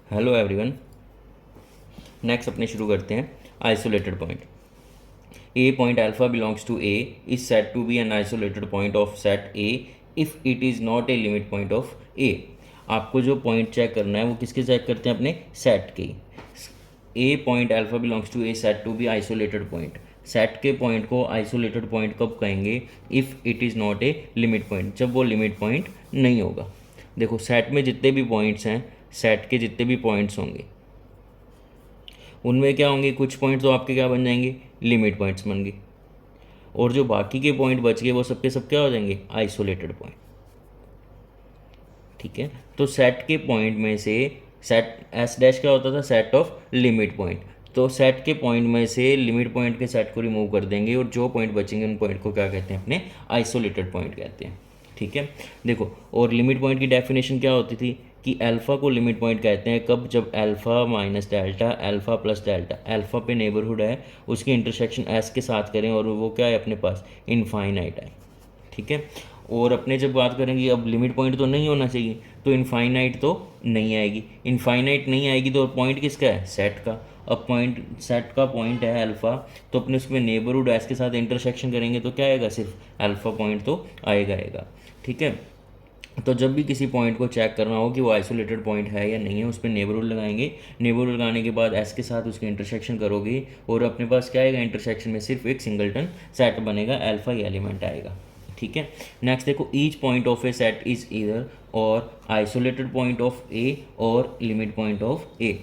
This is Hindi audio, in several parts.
Hello everyone. नेक्स्ट अपने शुरू करते हैं isolated point. A point alpha belongs to A is said to be an isolated point of set A if it is not a limit point of A. आपको जो पॉइंट चेक करना है वो किसके चेक करते हैं? अपने सेट के। A point alpha belongs to A set to be isolated point. Set के पॉइंट को आइसोलेटेड पॉइंट कब कहेंगे? If it is not a limit point, जब वो लिमिट पॉइंट नहीं होगा। देखो सेट में जितने भी पॉइंट्स हैं, सेट के जितने भी पॉइंट्स होंगे उनमें क्या होंगे, कुछ पॉइंट तो आपके क्या बन जाएंगे? लिमिट पॉइंट्स बन गए। और जो बाकी के पॉइंट बच गए वो सबके सब क्या हो जाएंगे? Isolated point. ठीक है, तो सेट के पॉइंट में से सेट एस डैश क्या होता था? Set of limit point. तो सेट के पॉइंट में से लिमिट पॉइंट के सेट को रिमूव कर देंगे और जो पॉइंट बचेंगे उन पॉइंट को क्या कहते हैं? अपने आइसोलेटेड पॉइंट कहते हैं। ठीक है, देखो और लिमिट पॉइंट की डेफिनेशन क्या होती थी कि अल्फ़ा को लिमिट पॉइंट कहते हैं कब? जब alpha minus delta, alpha plus delta, alpha पे नेबरहुड है उसकी इंटरसेक्शन एस के साथ करें और वो क्या है अपने पास? इनफाइनाइट है। ठीक है, और अपने जब बात करेंगे अब लिमिट पॉइंट तो नहीं होना चाहिए, तो इनफाइनाइट तो नहीं आएगी। इनफाइनाइट नहीं आएगी तो पॉइंट किसका है? सेट का। अब पॉइंट सेट का पॉइंट है अल्फ़ा, तो अपने उसमें नेबरहुड एस के साथ इंटरसेक्शन करेंगे तो क्या आएगा? सिर्फ अल्फ़ा पॉइंट तो आएगा। ठीक है, तो जब भी किसी पॉइंट को चेक करना हो कि वो आइसोलेटेड पॉइंट है या नहीं है, उस पर नेबरहुड लगाएंगे। नेबरहुड लगाने के बाद एस के साथ उसकी इंटरसेक्शन करोगे और अपने पास क्या आएगा? इंटरसेक्शन में सिर्फ एक सिंगलटन सेट बनेगा, अल्फा ही एलिमेंट आएगा। ठीक है, नेक्स्ट देखो, each point of A set is either और आइसोलेटेड पॉइंट ऑफ ए और limit point of A.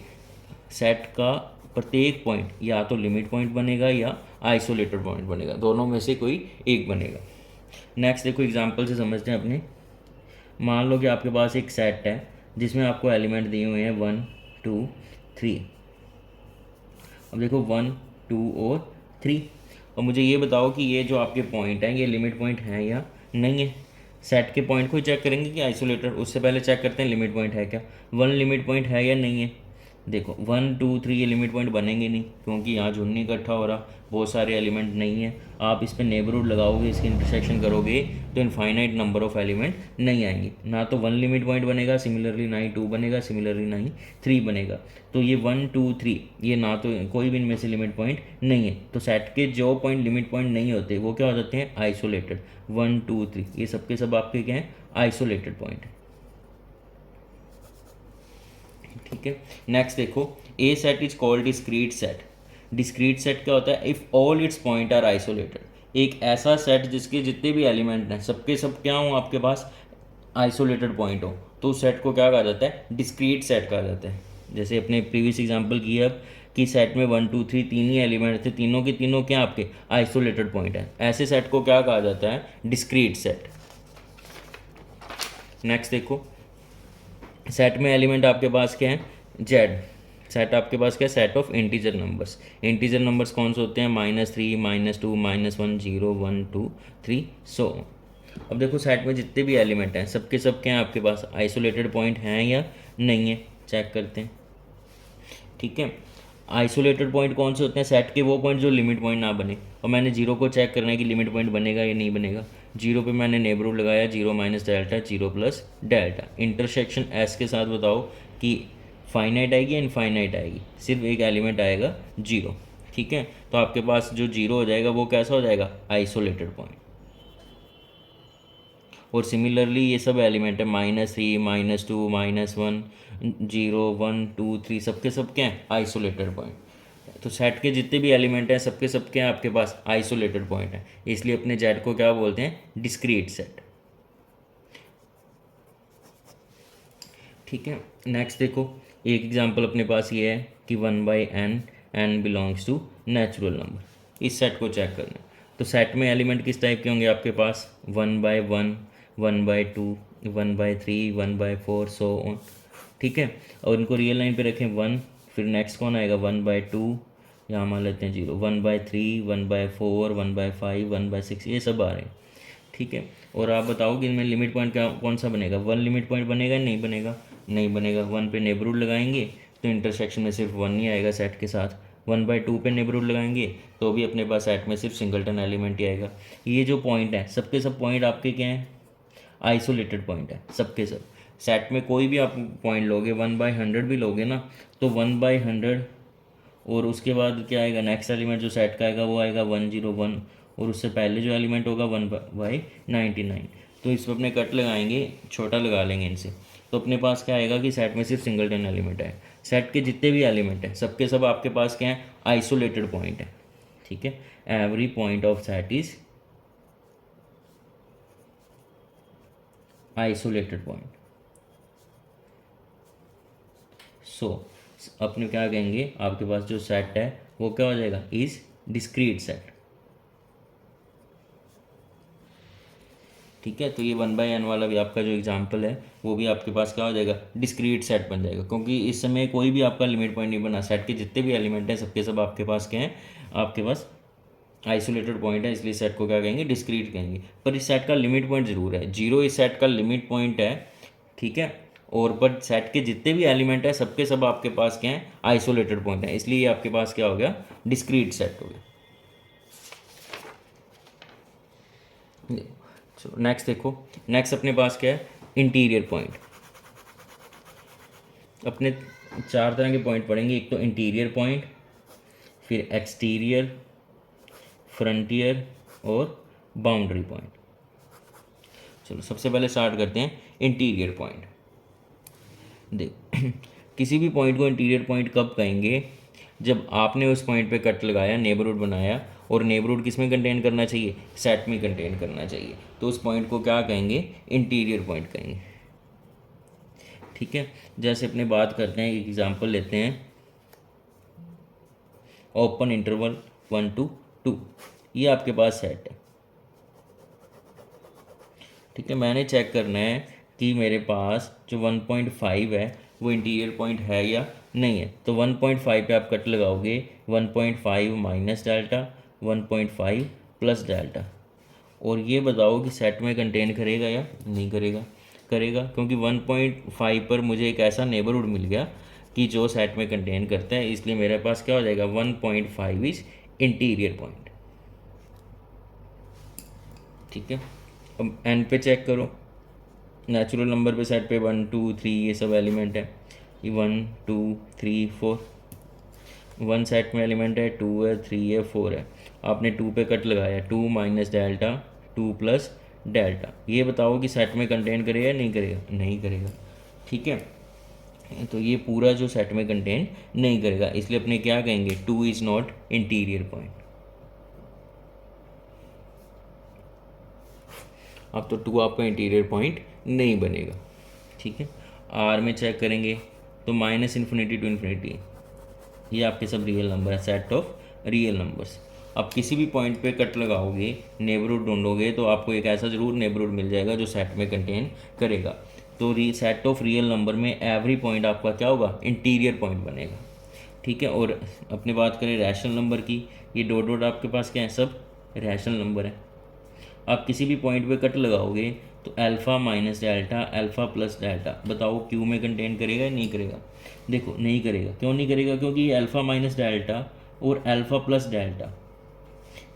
Set का प्रत्येक पॉइंट या तो लिमिट पॉइंट बनेगा या आइसोलेटेड पॉइंट बनेगा, दोनों में से कोई एक बनेगा। नेक्स्ट देखो एग्जांपल से समझते हैं अपने। मान लो कि आपके पास एक सेट है जिसमें आपको एलिमेंट दिए हुए हैं 1 2 3। अब देखो 1 2 और 3, और मुझे ये बताओ कि ये जो आपके पॉइंट हैं ये लिमिट पॉइंट हैं या नहीं है। सेट के पॉइंट को ही चेक करेंगे कि आइसोलेटेड, उससे पहले चेक करते हैं लिमिट पॉइंट है क्या। 1 लिमिट पॉइंट है या नहीं है? देखो 1 2 3 ये लिमिट पॉइंट बनेंगे नहीं क्योंकि यहाँ झुंड नहीं इकट्ठा हो रहा, बहुत सारे एलिमेंट नहीं है। आप इस पर नेबरहुड लगाओगे, इसकी इंटरसेक्शन करोगे तो इनफाइनाइट नंबर ऑफ एलिमेंट नहीं आएंगे। ना तो 1 लिमिट पॉइंट बनेगा, सिमिलरली ना ही 2 बनेगा, सिमिलरली ना ही 3 बनेगा। तो ये 1 2 3 ये ना तो कोई भी इनमें से लिमिट पॉइंट नहीं है। तो सेट के जो पॉइंट लिमिट पॉइंट नहीं होते वो क्या हो जाते हैं? आइसोलेटेड। 1 2 3 ये सबके सब आपके क्या हैं? आइसोलेटेड पॉइंट है। ठीक है, नेक्स्ट देखो, a set is called discrete set. Discrete set क्या होता है? If all its point are isolated. एक ऐसा सेट जिसके जितने भी एलिमेंट हैं सबके सब क्या हो आपके पास? आइसोलेटेड पॉइंट हो, तो उस सेट को क्या कहा जाता है? डिस्क्रीट सेट कहा जाता है। जैसे अपने प्रीवियस एग्जांपल की अब कि सेट में 1 2 3 तीन ही एलिमेंट थे, तीनों के तीनों क्या आपके? आइसोलेटेड पॉइंट है। ऐसे सेट को क्या कहा जाता है? Discrete set. नेक्स्ट देखो, सेट में एलिमेंट आपके पास क्या है? जेड। सेट आपके पास क्या है? Set of integer numbers. Integer numbers कौन से होते हैं? -3 -2 -1 0 1 2 3 सो। अब देखो सेट में जितने भी एलिमेंट हैं सबके सब क्या हैं आपके पास? आइसोलेटेड पॉइंट हैं या नहीं है? चेक करते हैं। ठीक है, आइसोलेटेड पॉइंट कौन से होते हैं? सेट के वो पॉइंट जो लिमिट पॉइंट ना बने। और मैंने जीरो को चेक करना है कि लिमिट पॉइंट बनेगा या नहीं बनेगा। जीरो पे मैंने नेबरहुड लगाया, 0 minus delta 0 plus delta, intersection S के साथ बताओ कि फाइनाइट आएगी या इनफाइनाइट आएगी? सिर्फ एक एलिमेंट आएगा 0। ठीक है, तो आपके पास जो 0 हो जाएगा वो कैसा हो जाएगा? Isolated point. और सिमिलरली ये सब एलिमेंट है -3 -2 -1 0 1 2 3 सबके सब क्या हैं? Isolated point. तो सेट के जितने भी एलिमेंट हैं सबके सब क्या हैं आपके पास? आइसोलेटेड पॉइंट है। इसलिए अपने जेड को क्या बोलते हैं? Discrete set. ठीक है, नेक्स्ट देखो, एक एग्जांपल अपने पास ये है कि 1/n n belongs to natural number. इस सेट को चेक करना है। तो सेट में एलिमेंट किस टाइप के होंगे आपके पास? 1/1 1/2 1/3 1/4 सो ऑन। ठीक है, और इनको रियल लाइन पे रखें 1, फिर नेक्स्ट कौन आएगा? 1/2, यहाँ मान लेते हैं 0, 1/3 1/4 1/5 1/6 ये सब आ रहे हैं। ठीक है, और आप बताओ कि इनमें लिमिट पॉइंट क्या कौन सा बनेगा? 1 लिमिट पॉइंट बनेगा? नहीं बनेगा, नहीं बनेगा। 1 पे नेबरहुड लगाएंगे तो इंटरसेक्शन में सिर्फ 1 ही आएगा सेट के साथ। 1/2 पे नेबरहुड लगाएंगे तो भी अपने पास सेट में सिर्फ सिंगलटन एलिमेंट ही आएगा। ये जो पॉइंट है सबके सब पॉइंट आपके क्या हैं? आइसोलेटेड पॉइंट है सबके सब। सेट में कोई भी आप पॉइंट लोगे 1/100 भी लोगे ना, तो 1/100 और उसके बाद क्या आएगा, नेक्स्ट एलिमेंट जो सेट का आएगा वो आएगा 101, और उससे पहले जो एलिमेंट होगा 1/99। तो इस पर अपने कट लगाएंगे, छोटा लगा लेंगे इनसे, तो अपने पास क्या आएगा कि सेट में सिर्फ सिंगलटन एलिमेंट है। सेट के जितने भी एलिमेंट हैं सबके सब आपके पास क्या है, आइसोलेटेड पॉइंट है। ठीक है, every point of set is isolated point. So अपने क्या कहेंगे, आपके पास जो सेट है वो क्या हो जाएगा, इज डिस्क्रीट सेट। ठीक है, तो ये 1/n वाला भी आपका जो एग्जांपल है वो भी आपके पास क्या हो जाएगा, डिस्क्रीट सेट बन जाएगा, क्योंकि इस समय कोई भी आपका लिमिट पॉइंट नहीं बना। सेट के जितने भी एलिमेंट हैं सबके सब आपके पास क्या हैं, आपके पास आइसोलेटेड पॉइंट है, इसलिए सेट को क्या कहेंगे, डिस्क्रीट कहेंगे। पर इस सेट का लिमिट पॉइंट ज़रूर है, 0 इस सेट का लिमिट पॉइंट है। ठीक है, और पर सेट के जितने भी एलिमेंट हैं सबके सब आपके पास क्या हैं, आइसोलेटेड पॉइंट है, इसलिए ये आपके पास क्या हो गया, डिस्क्रीट सेट हो गया। चलो नेक्स्ट देखो, नेक्स्ट अपने पास क्या है, इंटीरियर पॉइंट। अपने चार तरह के पॉइंट पढ़ेंगे, एक तो इंटीरियर पॉइंट, फिर एक्सटीरियर, फ्रंटियर और बाउंड्री पॉइंट। चलो सबसे पहले स्टार्ट करते हैं इंटीरियर पॉइंट। देख किसी भी पॉइंट को इंटीरियर पॉइंट कब कहेंगे, जब आपने उस पॉइंट पे कट लगाया, नेबरहुड बनाया, और नेबरहुड किस में कंटेन करना चाहिए, सेट में कंटेन करना चाहिए, तो उस पॉइंट को क्या कहेंगे, इंटीरियर पॉइंट कहेंगे। ठीक है, जैसे अपने बात करते हैं, एक एग्जांपल लेते हैं, ओपन इंटरवल 1 to 2, ये आपके पास सेट है। ठीक है, मैंने चेक करना है कि मेरे पास जो 1.5 है वो इंटीरियर पॉइंट है या नहीं है। तो 1.5 पे आप कट लगाओगे, 1.5 माइनस डेल्टा, 1.5 प्लस डेल्टा, और ये बताओ कि सेट में कंटेन करेगा या नहीं करेगा। करेगा, क्योंकि 1.5 पर मुझे एक ऐसा नेबरहुड मिल गया कि जो सेट में कंटेन करता है, इसलिए मेरे पास क्या हो जाएगा, 1.5 इज इंटीरियर पॉइंट। ठीक है, अब एन पे चेक करो, नेचुरल नंबर पे सेट पे 1 2 3 ये सब एलिमेंट है, ये 1 2 3 4, 1 सेट में एलिमेंट है, 2 है, 3 है, 4 है। आपने 2 पे कट लगाया, 2 माइनस डेल्टा, 2 प्लस डेल्टा, ये बताओ कि सेट में कंटेन करेगा नहीं करेगा, नहीं करेगा। ठीक है, तो ये पूरा जो सेट में कंटेन नहीं करेगा, इसलिए अपने क्या कहेंगे, 2 इज़ नॉट इंटीरियर पॉइंट। अब तो 2 आपका इंटीरियर पॉइंट नहीं बनेगा। ठीक है, आर में चेक करेंगे तो -∞ to ∞, ये आपके सब रियल नंबर है, सेट ऑफ रियल नंबर्स। आप किसी भी पॉइंट पे कट लगाओगे, नेबरहुड ढूंढोगे, तो आपको एक ऐसा ज़रूर नेबरहुड मिल जाएगा जो सेट में कंटेन करेगा। तो सेट ऑफ रियल नंबर में एवरी पॉइंट आपका क्या होगा, इंटीरियर पॉइंट बनेगा। ठीक है, और अपनी बात करें रैशनल नंबर की, ये डॉट डॉट आपके पास क्या है, सब रैशनल नंबर है। आप किसी भी पॉइंट पे कट लगाओगे तो alpha minus delta, alpha plus delta, बताओ क्यू में कंटेन करेगा या नहीं करेगा। देखो नहीं करेगा, क्यों नहीं करेगा, क्योंकि ये अल्फ़ा माइनस डेल्टा और अल्फ़ा प्लस डेल्टा,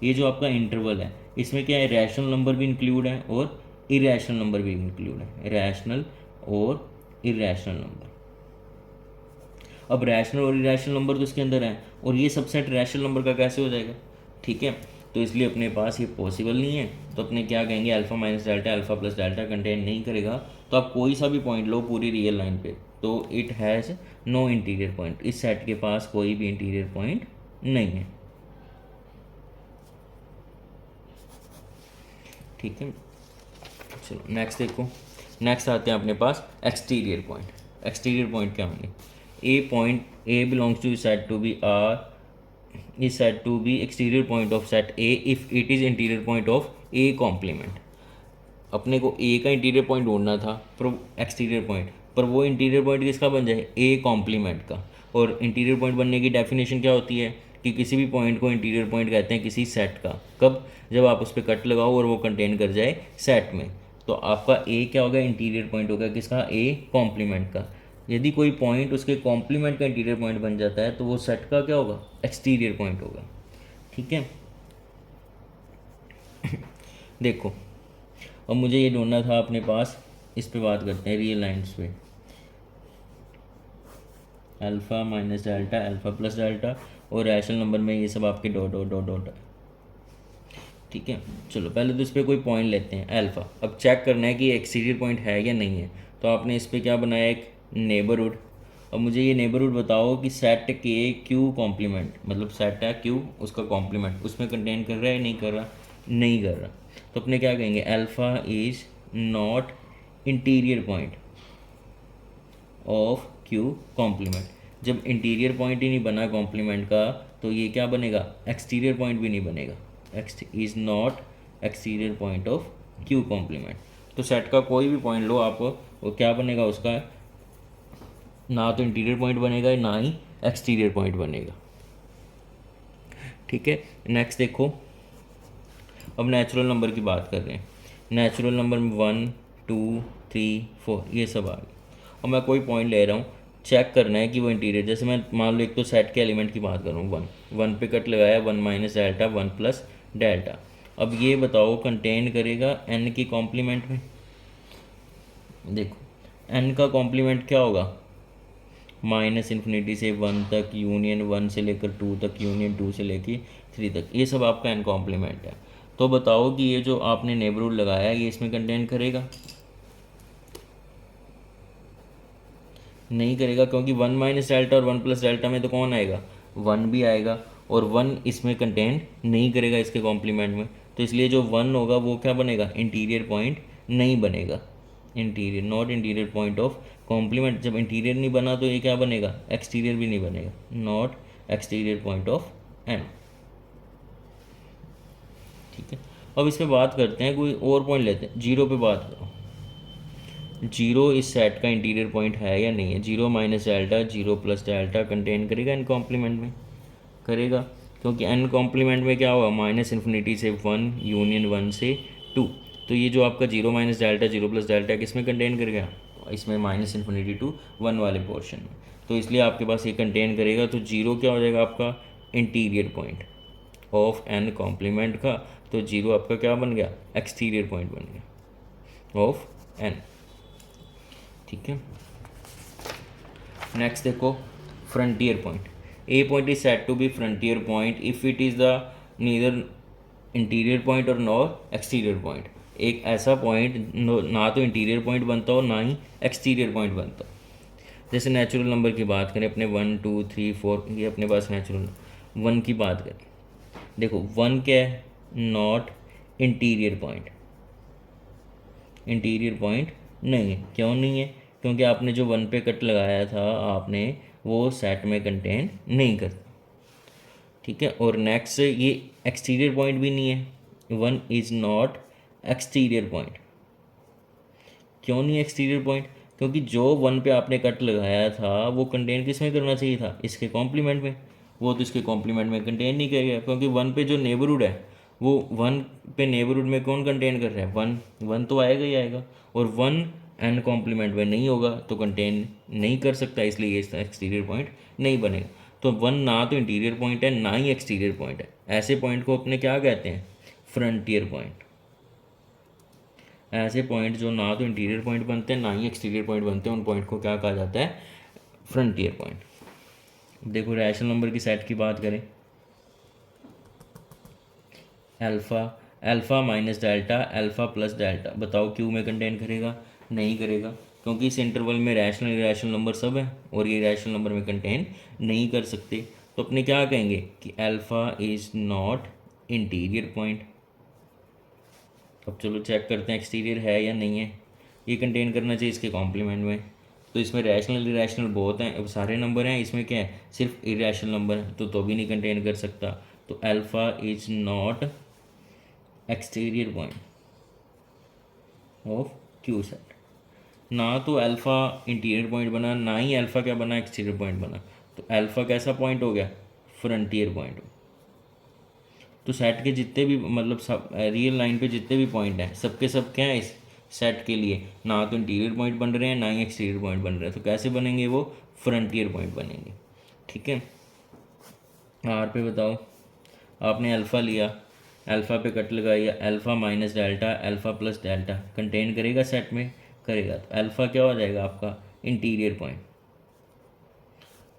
ये जो आपका इंटरवल है, इसमें क्या है, रैशनल नंबर भी इंक्लूड है और इरेशनल नंबर भी इंक्लूड है, रैशनल और इरेशनल नंबर। अब रैशनल और इरेशनल नंबर तो इसके अंदर है, और ये सबसेट रैशनल नंबर का कैसे हो जाएगा। ठीक है, तो इसलिए अपने पास ये पॉसिबल नहीं है, तो अपने क्या कहेंगे, alpha minus delta, alpha plus delta contain नहीं करेगा। तो आप कोई सा भी पॉइंट लो पूरी रियल लाइन पे, तो it has no interior point, इस सेट के पास कोई भी इंटीरियर पॉइंट नहीं है। ठीक है, चलो नेक्स्ट देखो, नेक्स्ट आते हैं अपने पास एक्सटीरियर पॉइंट। एक्सटीरियर पॉइंट क्या होंगे, a point, A belongs to set to be R is said to be exterior point of set A if it is interior point of A complement। अपने को A का इंटीरियर पॉइंट ढूंढना था, पर एक्सटीरियर पॉइंट, पर वो इंटीरियर पॉइंट किसका बन जाए, A कॉम्प्लीमेंट का। और इंटीरियर पॉइंट बनने की डेफिनेशन क्या होती है कि किसी भी पॉइंट को इंटीरियर पॉइंट कहते हैं किसी सेट का, कब, जब आप उस पर कट लगाओ और वो कंटेन कर जाए सेट में। तो आपका A क्या होगा, इंटीरियर पॉइंट होगा किसका, A कॉम्प्लीमेंट का। यदि कोई पॉइंट उसके कॉम्प्लीमेंट का इंटीरियर पॉइंट बन जाता है तो वो सेट का क्या होगा, एक्सटीरियर पॉइंट होगा। ठीक है, देखो अब मुझे ये ढूंढना था अपने पास इस पे बात करते हैं रियल लाइन्स पे, alpha minus delta, alpha plus delta, और रैशनल नंबर में ये सब आपके डॉट डॉट डॉट डॉट है। ठीक है, चलो पहले तो इस पर कोई पॉइंट लेते हैं अल्फ़ा। अब चेक करना है कि एक्सटीरियर पॉइंट है या नहीं है। तो आपने इस पर क्या बनाया, एक नेबरहुड। अब मुझे ये नेबरहुड बताओ कि सेट के क्यू कॉम्प्लीमेंट, मतलब सेट है क्यू, उसका कॉम्प्लीमेंट उसमें कंटेन कर रहा है, नहीं कर रहा, नहीं कर रहा। तो अपने क्या कहेंगे, alpha is not interior point of Q complement. जब इंटीरियर पॉइंट ही नहीं बना कॉम्प्लीमेंट का, तो ये क्या बनेगा, एक्सटीरियर पॉइंट भी नहीं बनेगा। X is not exterior point of Q complement. तो सेट का कोई भी पॉइंट लो आप, वो क्या बनेगा उसका, ना तो इंटीरियर पॉइंट बनेगा ना ही एक्सटीरियर पॉइंट बनेगा। ठीक है, नेक्स्ट देखो, अब नेचुरल नंबर की बात कर रहे हैं। नेचुरल नंबर में 1 2 3 4 ये सब आ गए। और मैं कोई पॉइंट ले रहा हूँ, चेक करना है कि वो इंटीरियर, जैसे मैं मान लो एक तो सेट के एलिमेंट की बात करूँ, 1 पे कट लगाया, 1 माइनस डेल्टा 1 प्लस डेल्टा। अब ये बताओ कंटेन करेगा n की कॉम्प्लीमेंट में। देखो n का कॉम्प्लीमेंट क्या होगा, माइनस इन्फिनिटी से 1 तक, यूनियन 1 से लेकर 2 तक, यूनियन 2 से लेकर 3 तक, ये सब आपका n कॉम्प्लीमेंट है। तो बताओ कि ये जो आपने नेबरहुड लगाया है ये इसमें कंटेन करेगा, नहीं करेगा, क्योंकि 1 माइनस डेल्टा और 1 प्लस डेल्टा में तो कौन आएगा, 1 भी आएगा, और 1 इसमें कंटेन नहीं करेगा इसके कॉम्प्लीमेंट में। तो इसलिए जो 1 होगा वो क्या बनेगा, इंटीरियर पॉइंट नहीं बनेगा, interior not interior point of complement. जब इंटीरियर नहीं बना तो ये क्या बनेगा, एक्सटीरियर भी नहीं बनेगा, not exterior point of N. ठीक है, अब इस पर बात करते हैं, कोई और पॉइंट लेते हैं, जीरो पे बात करो। जीरो इस सेट का इंटीरियर पॉइंट है या नहीं है, zero minus delta, zero plus delta contain करेगा एन कॉम्प्लीमेंट में, करेगा, क्योंकि एन कॉम्प्लीमेंट में क्या होगा, माइनस इन्फिनिटी से 1, यूनियन 1 से 2। तो ये जो आपका zero minus delta, zero plus delta किसमें कंटेन करेगा, इसमें माइनस इन्फिनिटी टू 1 वाले पोर्शन में। तो इसलिए आपके पास ये कंटेन करेगा। तो जीरो क्या हो जाएगा आपका, interior point of N complement का। तो जीरो आपका क्या बन गया, एक्सटीरियर पॉइंट बन गया ऑफ एन। ठीक है, नेक्स्ट देखो, frontier point. A point is set to be frontier point if it is the neither interior point और नॉर एक्सटीरियर पॉइंट। एक ऐसा पॉइंट ना तो इंटीरियर पॉइंट बनता हो ना ही एक्सटीरियर पॉइंट बनता हो। जैसे नेचुरल नंबर की बात करें, अपने 1 2 3 4, ये अपने पास नेचुरल 1 की बात करें। देखो 1 क्या है, not interior point, interior point नहीं है। क्यों नहीं है, क्योंकि आपने जो 1 पे कट लगाया था आपने, वो सेट में कंटेन नहीं करता। ठीक है, और नेक्स्ट ये एक्सटीरियर पॉइंट भी नहीं है, 1 इज़ नॉट एक्सटीरियर पॉइंट। क्यों नहीं एक्सटीरियर पॉइंट, क्योंकि जो 1 पे आपने कट लगाया था वो कंटेन किस में करना चाहिए था, इसके कॉम्प्लीमेंट में। वो तो इसके कॉम्प्लीमेंट में कंटेन नहीं करेगा, क्योंकि 1 पे जो नेबरहुड है, वो 1 पे नेबरहुड में कौन कंटेन कर रहा है, 1 तो आएगा ही आएगा, और 1 एन कॉम्प्लीमेंट में नहीं होगा तो कंटेन नहीं कर सकता, इसलिए ये एक्सटीरियर पॉइंट नहीं बनेगा। तो 1 ना तो इंटीरियर पॉइंट है ना ही एक्सटीरियर पॉइंट है। ऐसे पॉइंट को अपने क्या कहते हैं, फ्रंटियर पॉइंट। ऐसे पॉइंट जो ना तो इंटीरियर पॉइंट बनते हैं ना ही एक्सटीरियर पॉइंट बनते हैं, उन पॉइंट को क्या कहा जाता है, फ्रंटियर पॉइंट। देखो रैशनल नंबर की सेट की बात करें, alpha, alpha minus delta, alpha plus delta, बताओ क्यू में कंटेन करेगा, नहीं करेगा, क्योंकि इस इंटरवल में रैशनल इरेशनल नंबर सब है और ये रैशनल नंबर में कंटेन नहीं कर सकते। तो अपने क्या कहेंगे कि alpha is not interior point. अब चलो चेक करते हैं एक्सटीरियर है या नहीं है, ये कंटेन करना चाहिए इसके कॉम्प्लीमेंट में। तो इसमें रैशनल इरेशनल बहुत हैं, अब सारे नंबर हैं, इसमें क्या है, सिर्फ इरेशनल नंबर है, तो भी नहीं कंटेन कर सकता। तो alpha is not exterior point of Q set. ना तो अल्फ़ा इंटीरियर पॉइंट बना, ना ही अल्फ़ा क्या बना, एक्सटीरियर पॉइंट बना। तो अल्फ़ा कैसा पॉइंट हो गया, फ्रंटियर पॉइंट। तो सेट के जितने भी मतलब सब रियल लाइन पे जितने भी पॉइंट हैं, सबके सब क्या है इस सेट के लिए, ना तो इंटीरियर पॉइंट बन रहे हैं ना ही एक्सटीरियर पॉइंट बन रहे हैं। तो कैसे बनेंगे, वो फ्रंटियर पॉइंट बनेंगे। ठीक है, आर पे बताओ, आपने अल्फ़ा लिया, अल्फ़ा पे कट लगाइए, alpha minus delta, alpha plus delta contain करेगा सेट में, करेगा तो अल्फ़ा क्या हो जाएगा आपका इंटीरियर पॉइंट।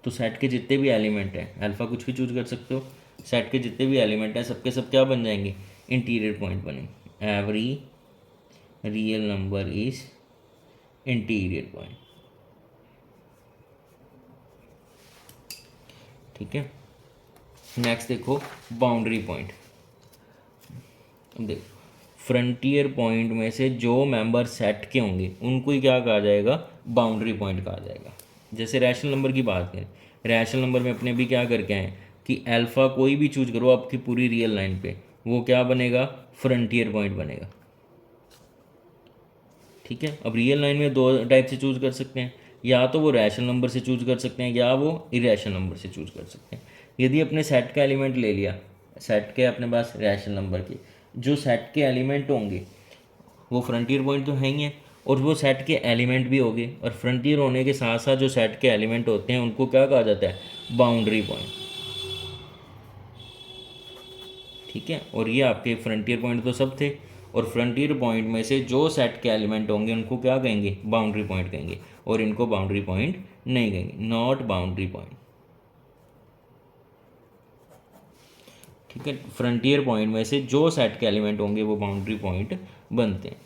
तो सेट के जितने भी एलिमेंट हैं, अल्फ़ा कुछ भी चूज कर सकते हो, सेट के जितने भी एलिमेंट हैं सबके सब क्या बन जाएंगे, इंटीरियर पॉइंट बनेंगे। Every real number is interior point. ठीक है, नेक्स्ट देखो बाउंड्री पॉइंट। देखो फ्रंटियर पॉइंट में से जो मेंबर सेट के होंगे उनको ही क्या कहा जाएगा, बाउंड्री पॉइंट कहा जाएगा। जैसे रैशनल नंबर की बात करें, रैशनल नंबर में अपने भी क्या करके आए कि अल्फ़ा कोई भी चूज करो आपकी पूरी रियल लाइन पे, वो क्या बनेगा, फ्रंटियर पॉइंट बनेगा। ठीक है, अब रियल लाइन में दो टाइप से चूज कर सकते हैं, या तो वो रैशनल नंबर से चूज कर सकते हैं या वो इरेशनल नंबर से चूज कर सकते हैं। यदि अपने सेट का एलिमेंट ले लिया, सेट के अपने पास रैशनल नंबर के जो सेट के एलिमेंट होंगे वो फ्रंटियर पॉइंट तो हैं ही हैं, और वो सेट के एलिमेंट भी होंगे, और फ्रंटियर होने के साथ साथ जो सेट के एलिमेंट होते हैं उनको क्या कहा जाता है, बाउंड्री पॉइंट। ठीक है, और ये आपके फ्रंटियर पॉइंट तो सब थे, और फ्रंटियर पॉइंट में से जो सेट के एलिमेंट होंगे उनको क्या कहेंगे, बाउंड्री पॉइंट कहेंगे, और इनको बाउंड्री पॉइंट नहीं कहेंगे, नॉट बाउंड्री पॉइंट। ठीक है, फ्रंटियर पॉइंट में से जो सेट के एलिमेंट होंगे वो बाउंड्री पॉइंट बनते हैं।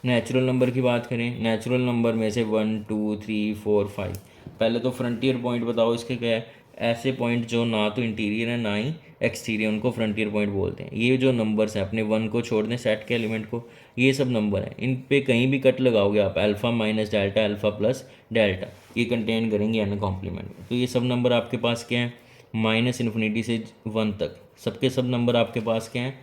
नेचुरल नंबर की बात करें, नेचुरल नंबर में से 1 2 3 4 5, पहले तो फ्रंटियर पॉइंट बताओ इसके क्या है, ऐसे पॉइंट जो ना तो इंटीरियर है ना ही एक्सटीरियर, उनको फ्रंटियर पॉइंट बोलते हैं। ये जो नंबर्स हैं, अपने 1 को छोड़ दें सेट के एलिमेंट को, ये सब नंबर हैं, इन पे कहीं भी कट लगाओगे आप, alpha minus delta, alpha plus delta, ये कंटेन करेंगे एन कॉम्प्लीमेंट। तो ये सब नंबर आपके पास क्या है, माइनस इन्फिनिटी से 1 तक सबके सब नंबर आपके पास क्या हैं,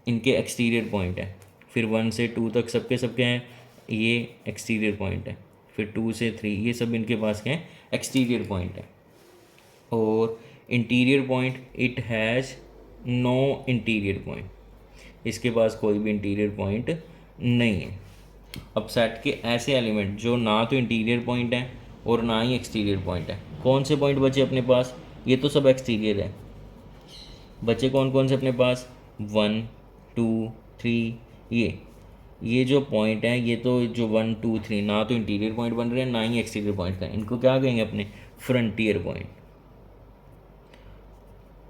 इनके एक्सटीरियर पॉइंट है। फिर 1 से 2 तक सबके सब क्या हैं, ये एक्सटीरियर पॉइंट है। फिर 2 से 3 ये सब इनके पास क्या है, एक्सटीरियर पॉइंट है। और interior point, it has no interior point, इसके पास कोई भी इंटीरियर पॉइंट नहीं है। अब सेट के ऐसे एलिमेंट जो ना तो इंटीरियर पॉइंट है और ना ही एक्सटीरियर पॉइंट है, कौन से पॉइंट बचे अपने पास, ये तो सब एक्सटीरियर है, बचे कौन कौन से अपने पास, 1 2 3, ये जो पॉइंट है, ये तो जो 1 2 3 ना तो इंटीरियर पॉइंट बन रहे हैं ना ही एक्सटीरियर पॉइंट का, इनको क्या कहेंगे अपने, फ्रंटियर पॉइंट।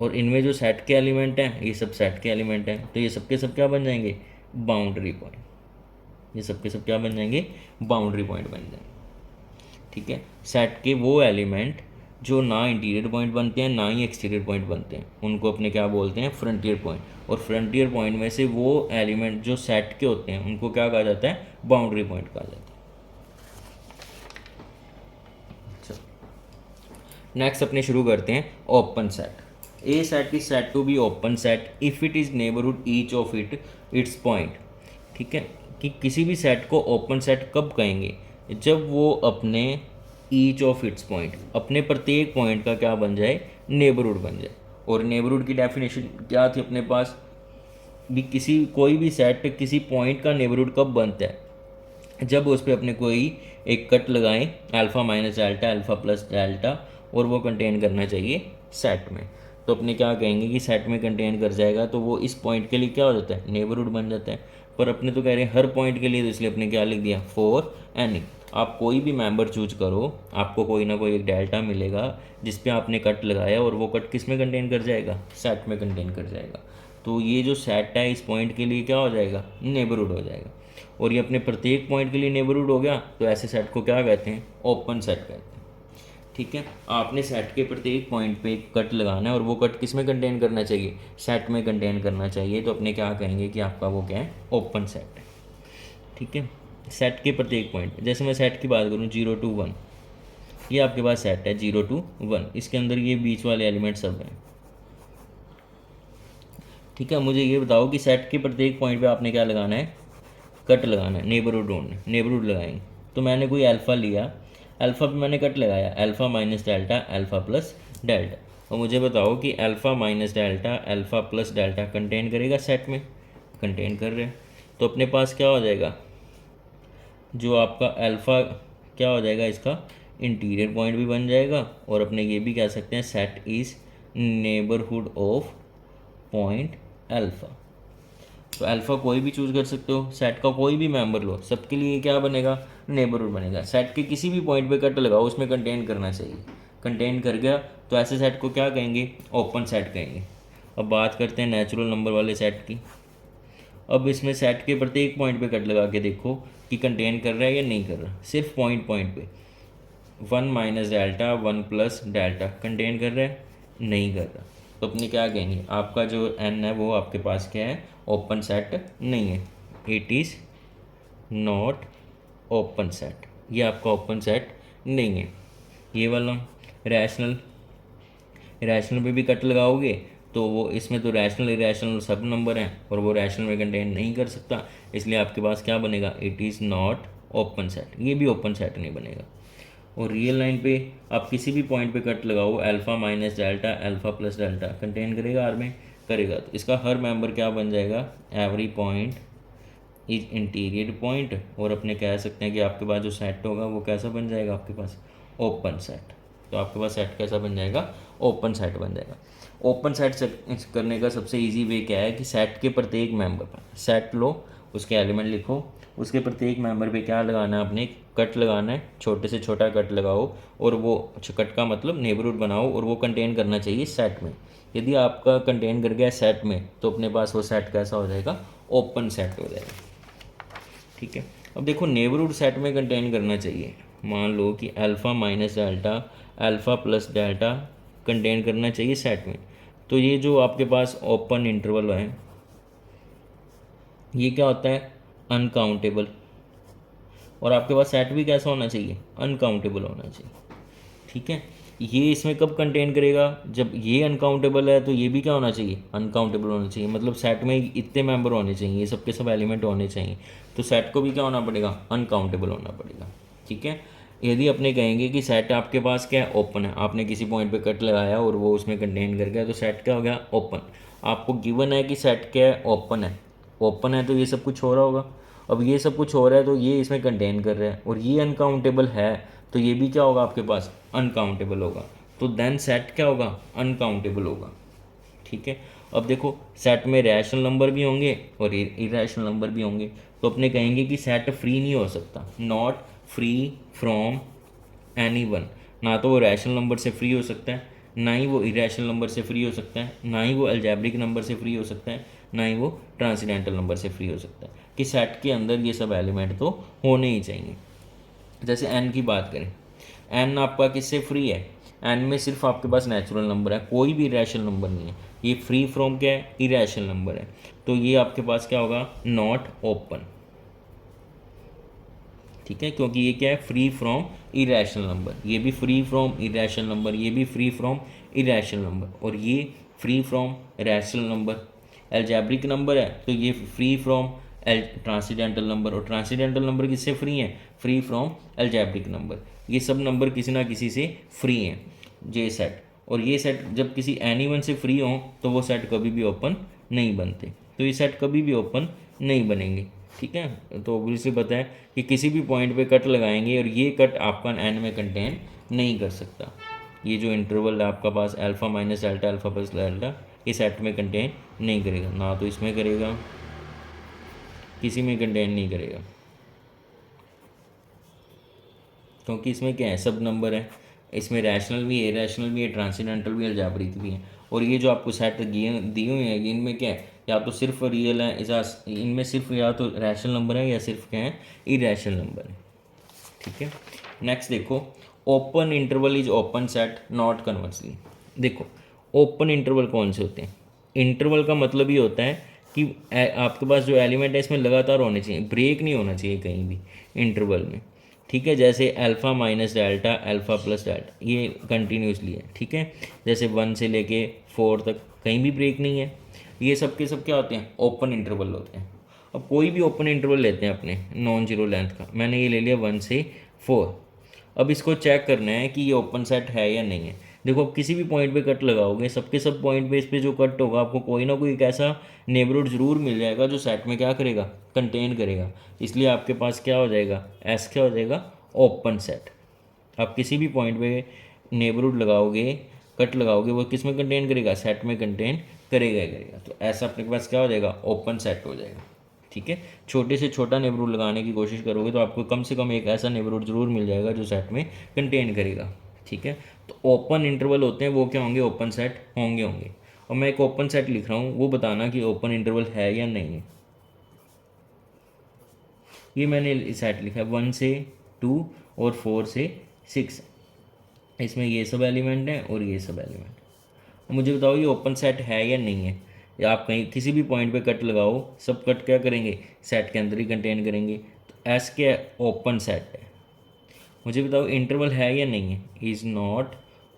और इनमें जो सेट के एलिमेंट हैं ये सब सेट के एलिमेंट हैं, तो ये सब के सब क्या बन जाएंगे, बाउंड्री पॉइंट। ये सब के सब क्या बन जाएंगे, बाउंड्री पॉइंट बन जाएंगे। ठीक है, सेट के वो एलिमेंट जो ना इंटीरियर पॉइंट बनते हैं ना ही एक्सटीरियर पॉइंट बनते हैं उनको अपने क्या बोलते हैं, फ्रंटियर पॉइंट। और फ्रंटियर पॉइंट में से वो एलिमेंट जो सेट के होते हैं उनको क्या कहा जाता है, बाउंड्री पॉइंट कहा जाता है। नेक्स्ट अपने शुरू करते हैं open set. A set is set to be open set if it is neighbourhood each of its point. ठीक है, कि किसी भी सेट को ओपन सेट कब कहेंगे, जब वो अपने ईच ऑफ इट्स पॉइंट, अपने प्रत्येक पॉइंट का क्या बन जाए, नेबरहुड बन जाए। और नेबरहुड की डेफिनेशन क्या थी अपने पास, भी किसी कोई भी सेट किसी पॉइंट का नेबरहुड कब बनता है, जब उस पर अपने कोई एक कट लगाएं, alpha minus delta, alpha plus delta, और वो कंटेन करना चाहिए सेट में। तो अपने क्या कहेंगे कि सेट में कंटेन कर जाएगा तो वो इस पॉइंट के लिए क्या हो जाता है, नेबरहुड बन जाता है। पर अपने तो कह रहे हैं हर पॉइंट के लिए, तो इसलिए अपने क्या लिख दिया, फॉर एनी। आप कोई भी मेंबर चूज करो, आपको कोई ना कोई एक डेल्टा मिलेगा जिस पे आपने कट लगाया, और वो कट किस में कंटेन कर जाएगा, सेट में कंटेन कर जाएगा। तो ये जो सेट है इस पॉइंट के लिए क्या हो जाएगा, नेबरहुड हो जाएगा। और ये अपने प्रत्येक पॉइंट के लिए नेबरहुड हो गया, तो ऐसे सेट को क्या कहते हैं, ओपन सेट कहते हैं। ठीक है, आपने सेट के प्रत्येक पॉइंट पे एक कट लगाना है, और वो कट किस में कंटेन करना चाहिए, सेट में कंटेन करना चाहिए। तो अपने क्या कहेंगे कि आपका वो क्या है, ओपन सेट है। ठीक है, सेट के प्रत्येक पॉइंट, जैसे मैं सेट की बात करूँ 0 to 1, ये आपके पास सेट है 0 to 1, इसके अंदर ये बीच वाले एलिमेंट सब हैं। ठीक है, मुझे ये बताओ कि सेट के प्रत्येक पॉइंट पे आपने क्या लगाना है, कट लगाना है, नेबरहुड ढूंढना, नेबरहुड लगाएंगे। तो मैंने कोई अल्फ़ा लिया, अल्फ़ा पे मैंने कट लगाया, alpha minus delta, alpha plus delta. और मुझे बताओ कि alpha minus delta, alpha plus delta contain करेगा सेट में, कंटेन कर रहे हैं। तो अपने पास क्या हो जाएगा, जो आपका अल्फ़ा क्या हो जाएगा, इसका इंटीरियर पॉइंट भी बन जाएगा, और अपने ये भी कह सकते हैं set is neighbourhood of point alpha. तो अल्फ़ा कोई भी चूज़ कर सकते हो, सेट का कोई भी मेंबर लो, सबके लिए क्या बनेगा, नेबरहुड बनेगा। सेट के किसी भी पॉइंट पे कट लगाओ, उसमें कंटेन करना चाहिए, कंटेन कर गया तो ऐसे सेट को क्या कहेंगे, ओपन सेट कहेंगे। अब बात करते हैं नेचुरल नंबर वाले सेट की। अब इसमें सेट के प्रत्येक पॉइंट पे कट लगा के देखो कि कंटेन कर रहा है या नहीं कर रहा। सिर्फ पॉइंट पॉइंट पे 1 minus delta 1 plus delta contain कर रहा है, नहीं कर रहा, तो अपने क्या कहेंगे, आपका जो एन है वो आपके पास क्या है, ओपन सेट नहीं है, it is not open set, ये आपका ओपन सेट नहीं है। ये वाला रैशनल, रैशनल पे भी कट लगाओगे तो वो इसमें तो रैशनल इरेशनल सब नंबर हैं और वो रैशनल में कंटेन नहीं कर सकता, इसलिए आपके पास क्या बनेगा, it is not open set, ये भी ओपन सेट नहीं बनेगा। और रियल लाइन पे आप किसी भी पॉइंट पे कट लगाओ, alpha minus delta alpha plus delta contain करेगा आर में, करेगा, तो इसका हर मेंबर क्या बन जाएगा, every point is interior point, और अपने कह सकते हैं कि आपके पास जो सेट होगा वो कैसा बन जाएगा, आपके पास ओपन सेट। तो आपके पास सेट कैसा बन जाएगा, ओपन सेट बन जाएगा। ओपन सेट करने का सबसे इजी वे क्या है कि सेट के प्रत्येक मेंबर पर सेट लो, उसके एलिमेंट लिखो, उसके प्रत्येक मेंबर पे क्या लगाना है, आपने कट लगाना है, छोटे से छोटा कट लगाओ, और वो कट का मतलब नेबरहुड बनाओ, और वो कंटेन करना चाहिए सेट में। यदि आपका कंटेन कर गया सेट में तो अपने पास वो सेट कैसा हो जाएगा, ओपन सेट हो जाएगा। ठीक है, अब देखो नेबरहुड सेट में कंटेन करना चाहिए, मान लो कि alpha minus delta alpha plus delta contain करना चाहिए सेट में, तो ये जो आपके पास ओपन इंटरवल है ये क्या होता है, अनकाउंटेबल, और आपके पास सेट भी कैसा होना चाहिए, अनकाउंटेबल होना चाहिए। ठीक है, ये इसमें कब कंटेन करेगा, जब ये अनकाउंटेबल है तो ये भी क्या होना चाहिए, अनकाउंटेबल होना चाहिए, मतलब सेट में इतने मेंबर होने चाहिए, ये सब के सब एलिमेंट होने चाहिए, तो सेट को भी क्या होना पड़ेगा, अनकाउंटेबल होना पड़ेगा। ठीक है, यदि अपने कहेंगे कि सेट आपके पास क्या है, ओपन है, आपने किसी पॉइंट पे कट लगाया और वो उसमें कंटेन कर गया तो सेट क्या हो गया, ओपन। आपको गिवन है कि सेट क्या है, ओपन है, ओपन है तो ये सब कुछ हो रहा होगा, अब ये सब कुछ हो रहा है तो ये इसमें कंटेन कर रहा है, और ये अनकाउंटेबल है तो ये भी क्या होगा आपके पास, अनकाउंटेबल होगा, तो देन सेट क्या होगा, अनकाउंटेबल होगा। ठीक है, अब देखो सेट में रैशनल नंबर भी होंगे और इरेशनल नंबर भी होंगे, तो अपने कहेंगे कि सेट फ्री नहीं हो सकता, not free from any one, ना तो वो रैशनल नंबर से फ्री हो सकता है, ना ही वो इरेशनल नंबर से फ्री हो सकता है, ना ही वो अलजेब्रिक नंबर से फ्री हो सकता है, ना ही वो ट्रांसीडेंटल नंबर से फ्री हो सकता है, कि सेट के अंदर ये सब एलिमेंट तो होने ही चाहिए। जैसे एन की बात करें, एन आपका किससे फ्री है, एन में सिर्फ आपके पास नेचुरल नंबर है, कोई भी इरेशनल नंबर नहीं है, ये फ्री फ्रॉम क्या है, इरेशनल नंबर है, तो ये आपके पास क्या होगा, नॉट ओपन। ठीक है, क्योंकि ये क्या है, फ्री फ्रॉम इरेशनल नंबर, ये भी फ्री फ्रॉम इरेशनल नंबर, ये भी फ्री फ्रॉम इरेशनल नंबर, और ये free from rational number. Algebraic number है तो ये फ्री फ्रॉम ट्रांसीडेंटल नंबर, और ट्रांसीडेंटल नंबर किससे फ्री है, फ्री फ्रॉम एल्जेब्रिक नंबर। ये सब नंबर किसी ना किसी से फ्री हैं, जे सेट, और ये सेट जब किसी एनी वन से फ्री हों तो वो सेट कभी भी ओपन नहीं बनते, तो ये सेट कभी भी ओपन नहीं बनेंगे। ठीक है, तो ऑब्वियसली पता है कि किसी भी पॉइंट पे कट लगाएंगे और ये कट आपका एन में कंटेन नहीं कर सकता, ये जो इंटरवल है आपका पास alpha minus delta alpha plus delta, ये सेट में कंटेन नहीं करेगा, ना तो इसमें करेगा, किसी में कंटेन नहीं करेगा, क्योंकि इसमें क्या है, सब नंबर है, इसमें रैशनल भी है, इरेशनल भी है, ट्रांसीडेंटल भी है, अलजेब्रिक भी है, और ये जो आपको सेट दिए हुए हैं इनमें क्या है, या तो सिर्फ रियल है, इनमें सिर्फ या तो रैशनल नंबर है या सिर्फ क्या है, इरेशनल नंबर है। ठीक है, नेक्स्ट देखो, open interval is open set not conversely. देखो ओपन इंटरवल कौन से होते हैं, इंटरवल का मतलब ये होता है कि आपके पास जो एलिमेंट है इसमें लगातार होने चाहिए, ब्रेक नहीं होना चाहिए कहीं भी इंटरवल में। ठीक है, जैसे alpha minus delta alpha plus delta ये कंटिन्यूसली है। ठीक है, जैसे 1 से लेके 4 तक कहीं भी ब्रेक नहीं है, ये सब के सब क्या होते हैं, ओपन इंटरवल होते हैं। अब कोई भी ओपन इंटरवल लेते हैं अपने नॉन जीरो लेंथ का, मैंने ये ले लिया 1 से 4, अब इसको चेक करना है कि ये ओपन सेट है या नहीं है। देखो आप किसी भी पॉइंट पे कट लगाओगे, सबके सब पॉइंट पे इस पर जो कट होगा आपको कोई ना कोई एक ऐसा नेबरहुड ज़रूर मिल जाएगा जो सेट में क्या करेगा, कंटेन करेगा, इसलिए आपके पास क्या हो जाएगा, एस क्या हो जाएगा, ओपन सेट। आप किसी भी पॉइंट पे नेबरहुड लगाओगे, कट लगाओगे, वो किस में कंटेन करेगा, सेट में कंटेन करेगा ही करेगा। तो ऐसा अपने पास क्या हो जाएगा, ओपन सेट हो जाएगा। ठीक है, छोटे से छोटा नेबरहुड लगाने की कोशिश करोगे तो आपको कम से कम एक ऐसा नेबरहुड जरूर मिल जाएगा जो सेट में कंटेन करेगा। ठीक है, तो ओपन इंटरवल होते हैं वो क्या होंगे, ओपन सेट होंगे होंगे। और मैं एक ओपन सेट लिख रहा हूँ, वो बताना कि ओपन इंटरवल है या नहीं है। ये मैंने सेट लिखा है 1 से 2 और 4 से 6, इसमें ये सब एलिमेंट हैं और ये सब एलिमेंट। मुझे बताओ ये ओपन सेट है या नहीं है। या आप कहीं किसी भी पॉइंट पे कट लगाओ, सब कट क्या करेंगे, सेट के अंदर ही कंटेन करेंगे। तो एस क्या ओपन सेट है। मुझे बताओ इंटरवल है या नहीं है, इज़ नॉट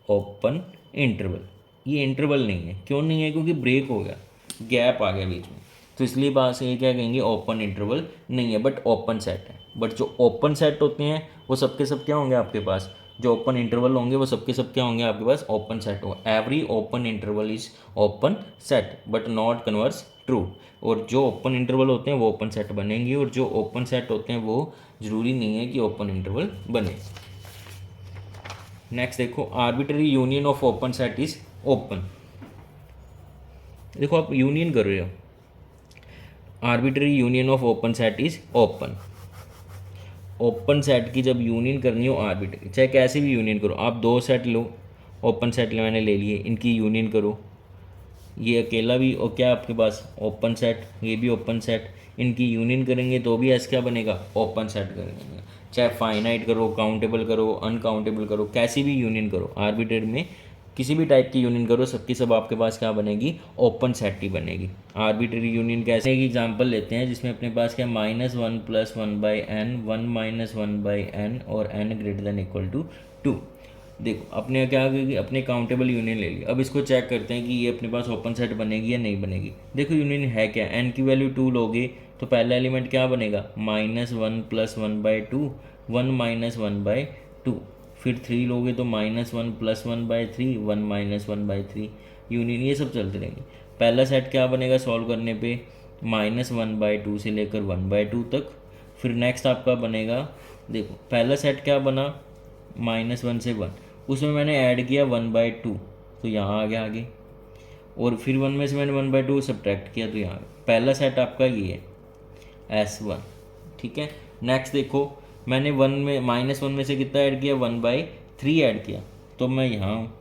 ओपन इंटरवल। ये इंटरवल नहीं है, क्यों नहीं है, क्योंकि ब्रेक हो गया, गैप आ गया बीच में, तो इसलिए बात ये क्या कहेंगे, ओपन इंटरवल नहीं है बट ओपन सेट है। बट जो ओपन सेट होते हैं वो सबके सब क्या होंगे आपके पास, जो ओपन इंटरवल होंगे वो सबके सब क्या होंगे आपके पास, ओपन सेट होगा। Every open interval is open set but not converse true. और जो ओपन इंटरवल होते हैं वो ओपन सेट बनेंगे, और जो ओपन सेट होते हैं वो ज़रूरी नहीं है कि ओपन इंटरवल बने। नेक्स्ट देखो, arbitrary union of open set is open. देखो आप यूनियन कर रहे हो, arbitrary union of open set is open. Open set की जब यूनियन करनी हो आर्बिट्ररी, चाहे कैसे भी यूनियन करो, आप दो सेट लो, ओपन सेट मैंने ले लिए, इनकी यूनियन करो, ये अकेला भी और क्या आपके पास ओपन सेट, ये भी ओपन सेट, इनकी यूनियन करेंगे तो भी ऐसा क्या बनेगा, ओपन सेट करेंगे। चाहे फाइनाइट करो, काउंटेबल करो, अनकाउंटेबल करो, कैसी भी यूनियन करो, आर्बिट्ररी में किसी भी टाइप की यूनियन करो, सबकी सब आपके पास क्या बनेगी, ओपन सेट ही बनेगी। आर्बिट्ररी यूनियन कैसे, एक एग्जांपल लेते हैं जिसमें अपने पास क्या -1 + 1/n, 1 - 1/n और n greater than equal to 2। देखो अपने क्या कि अपने काउंटेबल यूनियन ले ली, अब इसको चेक करते हैं कि ये अपने पास ओपन सेट बनेगी या नहीं बनेगी। देखो यूनियन है क्या, n की वैल्यू 2 लोगे तो पहला एलिमेंट क्या बनेगा, -1 + 1/2, 1 - 1/2। फिर 3 लोगे तो -1 + 1/3, 1 - 1/3। यूनियन ये सब चलते रहेंगे। पहला सेट क्या बनेगा सॉल्व करने पे, -1/2 से लेकर 1/2 तक। फिर नेक्स्ट आपका बनेगा, देखो पहला सेट क्या बना, -1 से 1, उसमें मैंने ऐड किया 1/2 तो यहाँ आ गया आगे, और फिर 1 में से मैंने 1/2 सब्ट्रैक्ट किया तो यहाँ पहला सेट आपका ये है S1। ठीक है, नेक्स्ट देखो मैंने 1 में -1 में से कितना ऐड किया, 1/3 ऐड किया, तो मैं यहाँ हूँ।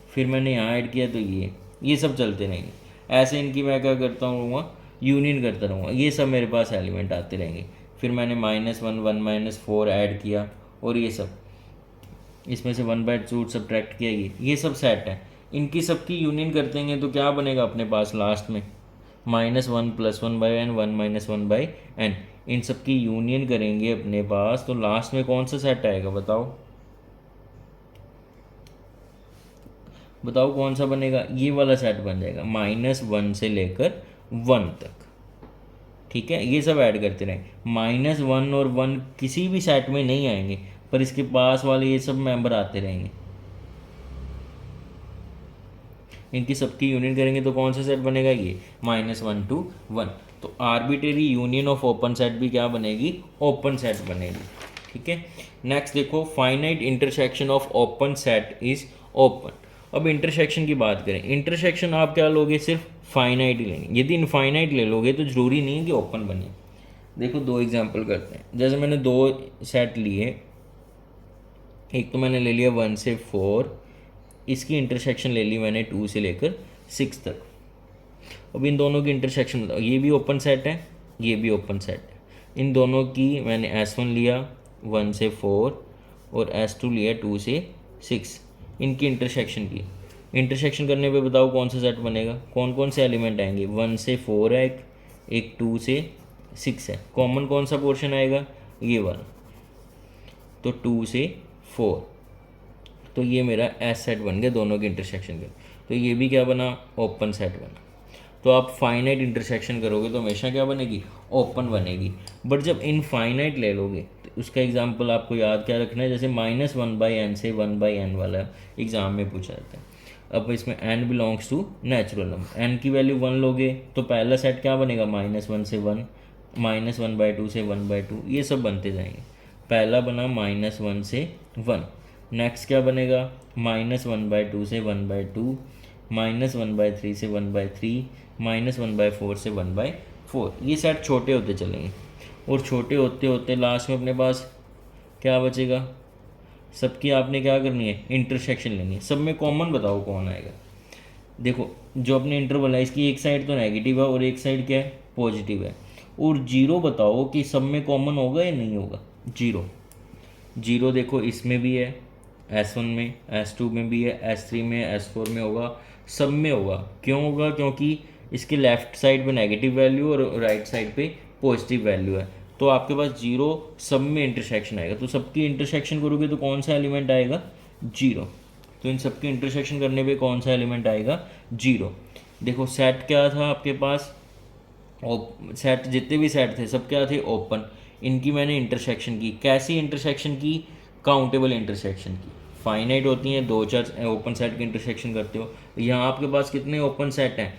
फिर मैंने यहाँ ऐड किया तो ये सब चलते रहेंगे। ऐसे इनकी मैं क्या करता रहूँगा, यूनियन करता रहूँगा, ये सब मेरे पास एलिमेंट आते रहेंगे। फिर मैंने -1 1 - 4 ऐड किया, और ये सब इसमें से 1/2 सब्ट्रैक्ट किया, ये सब सेट है। इनकी सबकी यूनियन करते हैं तो क्या बनेगा अपने पास लास्ट में, -1 + 1/n, 1 - 1/n। इन सब की यूनियन करेंगे अपने पास तो लास्ट में कौन सा सेट आएगा, बताओ बताओ कौन सा बनेगा, ये वाला सेट बन जाएगा, -1 से लेकर 1 तक। ठीक है, ये सब ऐड करते रहें, -1 और 1 किसी भी सेट में नहीं आएंगे, पर इसके पास वाले ये सब मेंबर आते रहेंगे। इनकी सबकी यूनियन करेंगे तो कौन सा सेट बनेगा, ये -1 to 1। तो arbitrary union of open set भी क्या बनेगी, ओपन सेट बनेगी। ठीक है, नेक्स्ट देखो, finite intersection of open set is open. अब इंटरसेक्शन की बात करें, इंटरसेक्शन आप क्या लोगे, सिर्फ फाइनाइट ही लेंगे। यदि इनफाइनाइट ले लोगे तो ज़रूरी नहीं है कि ओपन बने। देखो दो एग्जांपल करते हैं, जैसे मैंने दो सेट लिए, एक तो मैंने ले लिया 1 से 4, इसकी इंटरसेक्शन ले ली मैंने 2 से लेकर 6 तक। अब इन दोनों की इंटरसेक्शन बताओ, ये भी ओपन सेट है, ये भी ओपन सेट है। इन दोनों की मैंने S1 लिया 1 से 4 और S2 लिया 2 से 6, इनकी इंटरसेक्शन की। इंटरसेक्शन करने पे बताओ कौन सा सेट बनेगा, कौन कौन से एलिमेंट आएंगे, 1 से 4 है, एक 2 से 6 है, कॉमन कौन सा पोर्शन आएगा, ये वाला, तो 2 से 4। तो ये मेरा एस सेट बन गया दोनों के इंटरसेक्शन के। तो ये भी क्या बना, ओपन सेट बना। तो आप फाइनाइट इंटरसेक्शन करोगे तो हमेशा क्या बनेगी, ओपन बनेगी। बट जब इनफाइनाइट ले लोगे तो उसका एग्जांपल आपको याद क्या रखना है, जैसे -1/n से 1/n वाला एग्ज़ाम में पूछा जाता है। अब इसमें n belongs to natural number, n की वैल्यू 1 लोगे तो पहला सेट क्या बनेगा, -1 से 1, -1/2 से 1/2, ये सब बनते जाएंगे। पहला बना -1 से 1, नेक्स्ट क्या बनेगा, -1/2 से 1/2, -1/3 से 1/3, -1/4 से 1/4, ये सेट छोटे होते चलेंगे और छोटे होते होते लास्ट में अपने पास क्या बचेगा, सबकी आपने क्या करनी है, इंटरसेक्शन लेनी है। सब में कॉमन बताओ कौन आएगा। देखो जो अपने इंटरवल है इसकी एक साइड तो नेगेटिव है और एक साइड क्या है, पॉजिटिव है। और जीरो बताओ कि सब में कॉमन होगा या नहीं होगा। जीरो, जीरो देखो इसमें भी है, S1 में, S2 में भी है, S3 में, S4 में होगा, सब में होगा। क्यों होगा, क्योंकि इसके लेफ्ट साइड पे नेगेटिव वैल्यू और राइट साइड पे पॉजिटिव वैल्यू है। तो आपके पास जीरो सब में इंटरसेक्शन आएगा। तो सबकी इंटरसेक्शन करोगे तो कौन सा एलिमेंट आएगा, जीरो। तो इन सबकी इंटरसेक्शन करने पे कौन सा एलिमेंट आएगा, जीरो। देखो सेट क्या था आपके पास, सेट जितने भी सेट थे सब क्या थे, ओपन। इनकी मैंने इंटरसेक्शन की, कैसी इंटरसेक्शन की, काउंटेबल इंटरसेक्शन की। फाइनाइट होती हैं, दो चार ओपन सेट की इंटरसेक्शन करते हो। यहाँ आपके पास कितने ओपन सेट हैं,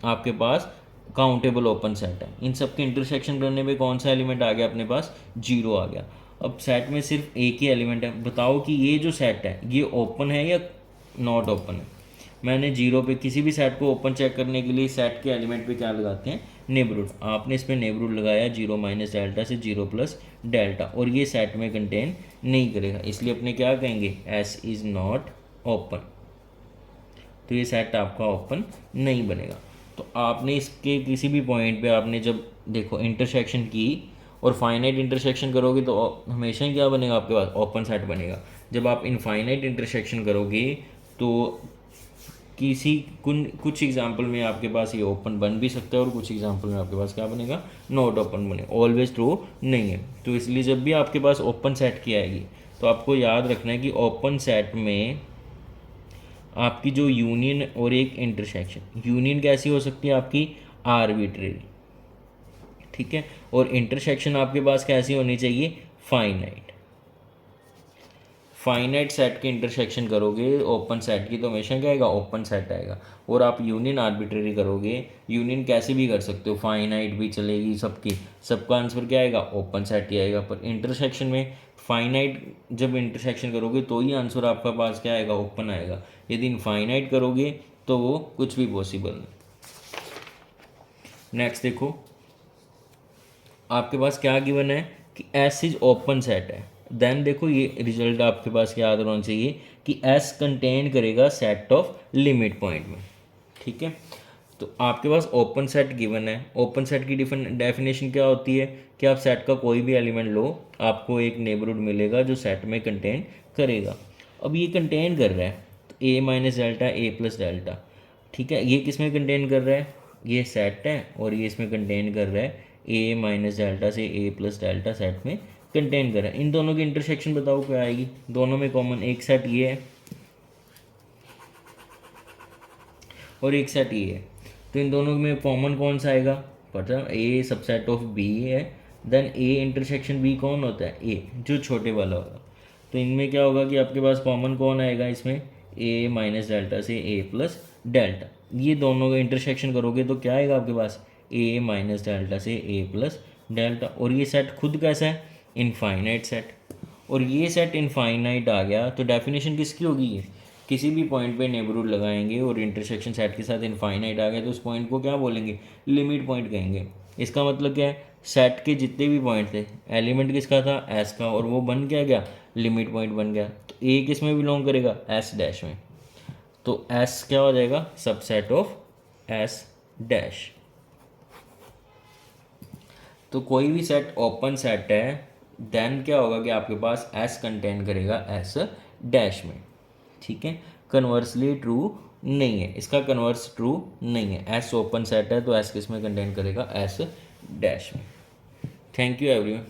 आपके पास काउंटेबल ओपन सेट है। इन सब के इंटरसेक्शन करने पे कौन सा एलिमेंट आ गया अपने पास, जीरो आ गया। अब सेट में सिर्फ एक ही एलिमेंट है, बताओ कि ये जो सेट है ये ओपन है या नॉट ओपन है। मैंने जीरो पे किसी भी सेट को ओपन चेक करने के लिए सेट के एलिमेंट पे क्या लगाते हैं, नेबरहुड। आपने इस पर नेबरहुड लगाया जीरो माइनस डेल्टा से जीरो प्लस डेल्टा, और ये सेट में कंटेन नहीं करेगा, इसलिए अपने क्या कहेंगे, एस इज़ नॉट ओपन। तो ये सेट आपका ओपन नहीं बनेगा। तो आपने इसके किसी भी पॉइंट पे आपने जब देखो इंटरसेक्शन की और फाइनाइट इंटरसेक्शन करोगे तो हमेशा ही क्या बनेगा आपके पास, ओपन सेट बनेगा। जब आप इनफाइनाइट इंटरसेक्शन करोगे तो किसी कुछ एग्जांपल में आपके पास ये ओपन बन भी सकता है और कुछ एग्जांपल में आपके पास क्या बनेगा, नॉट ओपन बनेगा, ऑलवेज ट्रू नहीं है। तो इसलिए जब भी आपके पास ओपन सेट की आएगी तो आपको याद रखना है कि ओपन सेट में आपकी जो यूनियन और एक इंटरसेक्शन, यूनियन कैसी हो सकती है आपकी, आर्बिट्रेरी, ठीक है, और इंटरसेक्शन आपके पास कैसी होनी चाहिए, फाइनाइट। फाइनाइट सेट के इंटरसेक्शन करोगे ओपन सेट की तो हमेशा क्या आएगा, ओपन सेट आएगा। और आप यूनियन आर्बिट्रेरी करोगे, यूनियन कैसे भी कर सकते हो, फाइनाइट भी चलेगी सबकी, सबका आंसर क्या आएगा, ओपन सेट ही आएगा। पर इंटरसेक्शन में फाइनाइट जब इंटरसेक्शन करोगे तो ही आंसर आपका पास क्या आएगा, ओपन आएगा। यदि इनफाइनाइट करोगे तो वो कुछ भी पॉसिबल नहीं। नेक्स्ट देखो आपके पास क्या गिवन है कि एस इज ओपन सेट है। देन देखो ये रिजल्ट आपके पास क्या याद होना चाहिए कि एस कंटेन करेगा सेट ऑफ लिमिट पॉइंट में, ठीक है। तो आपके पास ओपन सेट गिवन है, ओपन सेट की डेफिनेशन क्या होती है कि आप सेट का कोई भी एलिमेंट लो, आपको एक नेबरहुड मिलेगा जो सेट में कंटेन करेगा। अब ये कंटेन कर रहा है तो ए माइनस डेल्टा, ए प्लस डेल्टा, ठीक है। ये किस में कंटेन कर रहा है, ये सेट है, और ये इसमें कंटेन कर रहा है ए माइनस डेल्टा से ए प्लस डेल्टा सेट में कंटेन कर रहा है। इन दोनों की इंटरसेक्शन बताओ क्या आएगी, दोनों में कॉमन एक सेट ये है और एक सेट ये है। तो इन दोनों में कॉमन कौन सा आएगा, पता है, ए सबसेट ऑफ बी है। देन ए इंटरसेक्शन बी कौन होता है, ए जो छोटे वाला होगा। तो इनमें क्या होगा कि आपके पास कॉमन कौन आएगा इसमें, ए माइनस डेल्टा से ए प्लस डेल्टा। ये दोनों का इंटरसेक्शन करोगे तो क्या आएगा आपके पास, ए माइनस डेल्टा से ए प्लस डेल्टा। और ये सेट खुद कैसा है, इनफाइनाइट सेट। और ये सेट इनफाइनाइट आ गया तो डेफिनेशन किसकी होगी, ये किसी भी पॉइंट पे नेबरहुड लगाएंगे और इंटरसेक्शन सेट के साथ इनफाइनाइट आ गया तो उस पॉइंट को क्या बोलेंगे, लिमिट पॉइंट कहेंगे। इसका मतलब क्या है, सेट के जितने भी पॉइंट थे, एलिमेंट किसका था, एस का, और वो बन क्या गया, लिमिट पॉइंट बन गया। तो ए किस में बिलोंग करेगा, एस डैश में। तो एस क्या हो जाएगा, सबसेट ऑफ एस डैश। तो कोई भी सेट ओपन सेट है देन क्या होगा कि आपके पास एस कंटेन करेगा एस डैश में, ठीक है। कन्वर्सली ट्रू नहीं है, इसका कन्वर्स ट्रू नहीं है। एस ओपन सेट है तो एस किस में कंटेन करेगा, एस डैश में। Thank you everyone.